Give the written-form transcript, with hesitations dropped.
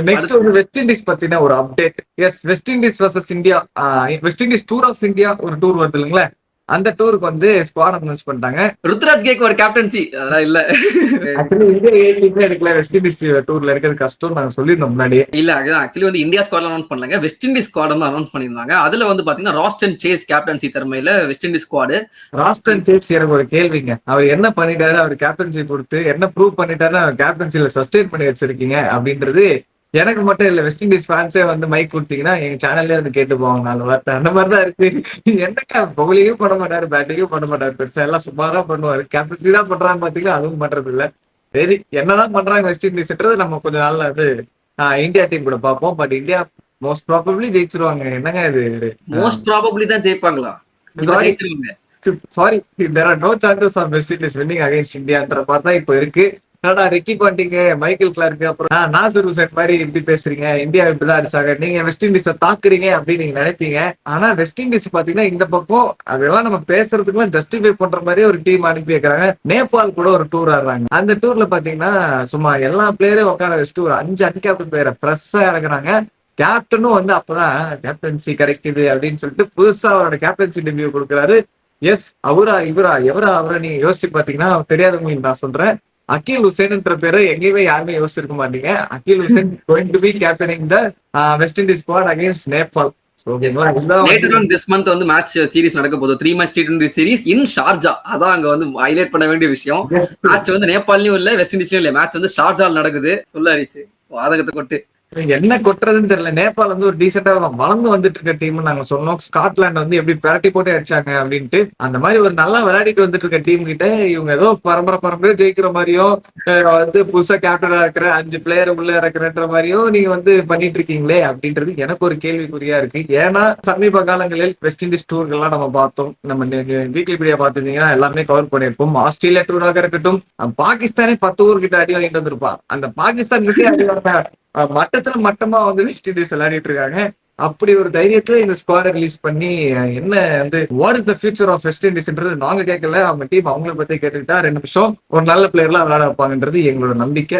Next வந்து west Indies பத்தின ஒரு update. Yes, West Indies versus India, West Indies tour of India ஒரு tour வருது இல்லைங்களா, அந்த டூருக்கு வந்து ஸ்குவாட் அனௌன்ஸ் பண்ணிட்டாங்க. ருத்ராஜ் கேக்வாட் கேப்டன்சி அதெல்லாம் இல்ல. ஆக்சுவலி இந்தியா ஏடிமே எடுக்கல, வெஸ்ட் இண்டீஸ் டூர்ல இருக்கிறது கஷ்டம் நாங்க சொல்லியிருந்தோம் முன்னாடி. இல்ல ஆக்சுவலி வந்து இந்தியா ஸ்குவாட் அனௌன்ஸ் பண்ணலங்க, வெஸ்ட் இண்டீஸ் ஸ்குவாட் வந்து அனௌன்ஸ் பண்ணிருந்தாங்க. அதுல வந்து பாத்தீங்கன்னா ராஸ்டன் சேஸ் கேப்டன்சி திறமையில West Indies squad. Roston Chase எனக்கு ஒரு கேள்விங்க, அவர் என்ன பண்ணிட்டாரு, அவர் கேப்டன்சி கொடுத்து என்ன ப்ரூவ் பண்ணிட்டாரு, அவர் கேப்டன்சில சஸ்டெயின் பண்ணி வச்சிருக்கீங்க அப்படின்றது எனக்கு மட்டும் இல்ல, வெஸ்ட் இண்டீஸ் ஃபேன்ஸே வந்து மைக் கொடுத்தீங்கன்னா எங்க சேனல்லே வந்து கேட்டு போவாங்க 4 வார்த்தை. அந்த மாதிரிதான் இருக்கு. என்னக்கா பவுலிங்கும் பண்ண மாட்டாரு, பேட்டிங்கும் பண்ண மாட்டாரு, பெருசா எல்லாம் சுமாரா பண்ணுவாரு. கேப்டன்சி தான் பண்றான்னு பாத்தீங்கன்னா அதுவும் பண்றது இல்ல. சரி, என்னதான் பண்றாங்க வெஸ்ட் இண்டீஸ்ன்றது நம்ம கொஞ்ச நாள்ல அது இந்தியா டீம் கூட பார்ப்போம். பட் இந்தியா மோஸ்ட் ப்ராபபிளி ஜெயிச்சிருவாங்க. என்னங்க இது, மோஸ்ட் ப்ராபபிளி தான் ஜெயிப்பாங்களா? Sorry, there are no chances of West Indies winning against இந்தியான்ற மாதிரி தான் இப்போ இருக்கு. என்னடா ரிக்கி பாண்டிங்க, மைக்கேல் கிளார்க், அப்புறம் நாசர் ஹுசைன் மாதிரி இப்படி பேசுறீங்க, இந்தியா இப்படிதான் அடிச்சாங்க, நீங்க வெஸ்ட் இண்டீஸை தாக்குறீங்க அப்படின்னு நீங்க நினைப்பீங்க. ஆனா வெஸ்ட் இண்டீஸ் பாத்தீங்கன்னா இந்த பக்கம் அதெல்லாம் நம்ம பேசுறதுக்குலாம் ஜஸ்டிஃபை பண்ற மாதிரி ஒரு டீம் அனுப்பி வைக்கிறாங்க. நேபாள் கூட ஒரு டூர் ஆடுறாங்க. அந்த டூர்ல பாத்தீங்கன்னா சும்மா எல்லா பிளேயரையும் உட்கார வச்சுட்டு ஒரு 5 அன்கேப்டன் பிளேயரை ஃப்ரெஷ்ஷா இறக்குறாங்க. கேப்டனும் வந்து அப்பதான் கேப்டன்சி கிடைக்குது அப்படின்னு சொல்லிட்டு புதுசா அவரோட கேப்டன்சி டெபியூ கொடுக்குறாரு. எஸ், அவரா இவரா எவரா அவரா நீங்க யோசிச்சு பாத்தீங்கன்னா தெரியாதவங்களுக்கு நான் சொல்றேன், அகில் ஹுசேன்ன்ற பேரை எங்கேயுமே யாருமே யோசிச்சிருக்க மாட்டீங்க. Akeal Hosein going to be captaining the West Indies squad against Nepal. Later on this month வந்து மேட்ச் சீரிஸ் நடக்க போகுது. 3 மேட்ச் T20 சீரிஸ் இன் ஷார்ஜா. அதான் அங்க வந்து ஹைலைட் பண்ண வேண்டிய விஷயம். மேட்ச் வந்து நேபாள்லயும் இல்ல, வெஸ்ட் இண்டீஸ்லயும் இல்ல, மேட்ச் வந்து ஷார்ஜால நடக்குது. சொல்ல ஹரிஸ், வாதகத்தை கொட்டு. என்ன கொட்டுறதுன்னு தெரியல. நேபாள் வந்து ஒரு டீசெண்டா வளர்ந்து வந்துட்டு இருக்க டீம் நாங்க சொன்னோம். ஸ்காட்லாந்து வந்து எப்படி பிரட்டி போட்டு அடிச்சாங்க அப்படின்ட்டு, அந்த மாதிரி ஒரு நல்லா விளையாடிட்டு வந்துட்டு இருக்க டீம் கிட்ட இவங்க ஏதோ பரம்பரை ஜெயிக்கிற மாதிரியும் வந்து புதுசா கேப்டனா இருக்கிற 5 பிளேயர் உள்ள இறக்குறன்ற மாதிரியும் நீங்க வந்து பண்ணிட்டு இருக்கீங்களே அப்படின்றது எனக்கு ஒரு கேள்விக்குறியா இருக்கு. ஏன்னா சமீப காலங்களில் வெஸ்ட் இண்டீஸ் டூர்கள்லாம் நம்ம பார்த்தோம். நம்ம வீக்லி மீடியா பார்த்துருந்தீங்கன்னா எல்லாமே கவர் பண்ணியிருப்போம். ஆஸ்திரேலியா டூராக இருக்கட்டும், பாகிஸ்தானே 10 ஊர்கிட்ட அடி வாங்கிட்டு வந்திருப்பான். அந்த பாகிஸ்தான் கிட்டே அடி வாங்க மட்டத்துல மட்டமா வந்து வெஸ்ட் இண்டீஸ் விளையாடிட்டு இருக்காங்க. அப்படி ஒரு தைரியத்துல இந்த ஸ்குவாட ரிலீஸ் பண்ணி என்ன வந்து what is the future of வெஸ்ட் இண்டீஸ்ன்றது நாங்க கேட்கல, அவங்க டீம் அவங்களை பத்தி கேட்டுக்கிட்டா 2 நிமிஷம் ஒரு நல்ல பிளேயர்லாம் விளையாட வைப்பாங்கன்றது எங்களோட நம்பிக்கை.